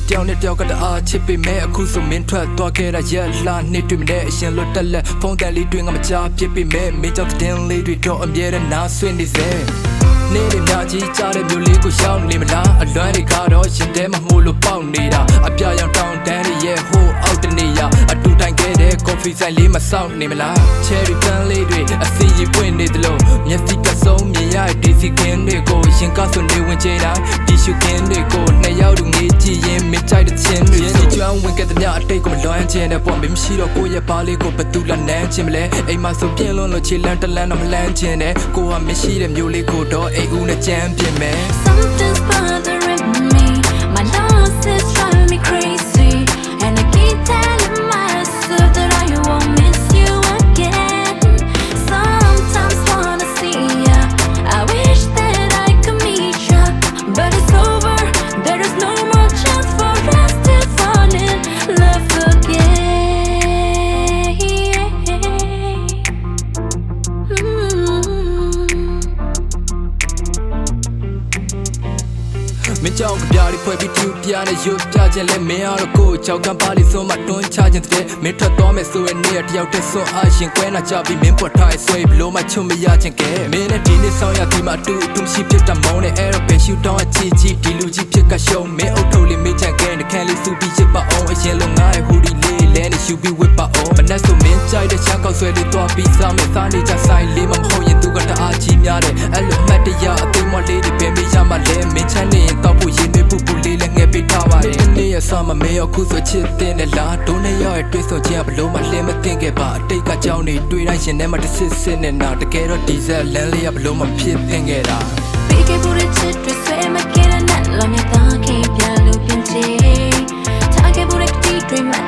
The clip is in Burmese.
တယောက်နဲ့တယောက်ကတအားချစ်ပေမဲ့အခုဆိုမင်းထွက်သွားခဲ့တာရက်လာနေတွေ့မတဲ့အရှင်လွတ်တက်လက်ဖုန်းတန်လေးတွေငါမကြားဖြစ်ပေမဲ့မင်းကြောင့်တင်လေးတွေတော့အမြဲတမ်းနားဆွင့်နေစေနေရမြကြီးကြားတဲ့မျိုးလေးကိုရောက်နေမလားအလွမ်းတွေကတော့ရှင်တဲမမှုလို့ပေါက်နေတာအပြရောင်တောင်းတန်းရဲ့ဟိုအောက်တနေရအတူတိုင်ခဲ့တဲ့ coffee ဆိုင်လေးမဆောက်နေမလား cherry pan လေးတွေအစီရီပွင့်နေသလိုမျက်စိကဆုံးမြင်ရတဲ့ DC ကင်းတွေကိုရှင်ကဆိုနေဝင်ချတာတီရှူကင်းတွေကိုနှစ်ယောက်တူငေးကြည့်ရင်မကြိုက်တဲ့ချင်းတွေစီကျွမ်းဝင်ခဲ့တဲ့မြအတိတ်ကိုမလွမ်းချင်တဲ့ပေါ့မမရှိတော့ကိုယ့်ရဲ့ပါလေးကိုဘသူလာနမ်းချင်မလဲအိမ်မှာဆိုပြင်းလွန်းလို့ခြေလန်းတလန်းတော့မလန်းချင်တဲ့ကိုကမရှိတဲ့မျိုးလေးကိုတော့အိမ်ဦးနဲ့ကြမ်းပြင်မယ် Something's bothering me. My loss is driving me crazy, and I keep telling myself that I won't miss you again. Sometimes wanna see ya. I wish that I could meet ya, but it's over. There is no more chance for us to fall in love again. မင်းကြောင့်ကြပြားတွေဖွဲ့ပြီးတူပြားနဲ့ရုပ်ပြခြင်းလဲမင်းအားတော့ကိုယ်ကြောက်ကမ်းပါလိစွန်းမှတွန်းချခြင်းတဲ့မင်းထွက်သွားမယ်ဆိုရင်နေရတယောက်တည်းစွန်းအားရှင်ကွဲနာကြပြီးမင်းပေါ်ထားဆွဲဘလို့မှချုံမရခြင်းကဲမင်းနဲ့ဒီနေ့ဆောင်ရပြီးမှအတူရှိဖြစ်တာမောင်းနဲ့အဲ့တော့ပဲရှူတောင်းအချီချီဒီလူကြီးဖြစ်ကရှုံးမင်းအုပ်ထုတ်လေးမေးချင်ကဲနှခမ်းလေးစူပြီးချစ်ပါအောင်အရင်လုံးငါရဲ့ဟူဒီလေးလဲနဲ့ရှူပြီးဝစ်ပါအောင်မနဲ့ဆိုမင်းကြိုက်တဲ့ချမ်းကောက်ဆွဲလေးသွားပြီးစားမယ်စားနေကြဆိုင်လေးမမဟုတ်ရင်သူကတအားကြီးများတယ်အဲ့လိုအမှတ်တရအသိမလေးတွေပဲမေးရမှလဲမင်းချမ်းနေရင်တော့ဖို့ရင်တွေပူပူလေးလည်းငယ်ပေးထားပါတယ်ဒီနေ့ရဆမမေရောခုဆိုချစ်တဲ့နဲ့လားဒုံးနဲ့ရောက်ရဲ့တွေ့ဆုံခြင်းဘလို့မှလင်းမသိခဲ့ပါအတိတ်ကကြောင်းနေတွေ့တိုင်းရှင်ထဲမှာတစ်စစ်စစ်နဲ့နာတကယ်တော့ဒီဇက်လန်းလေးကဘလို့မှဖြစ်သင်ခဲ့တာ Big booty chit dress where my kid and not love me, thought keep ya looping. Target booty dream.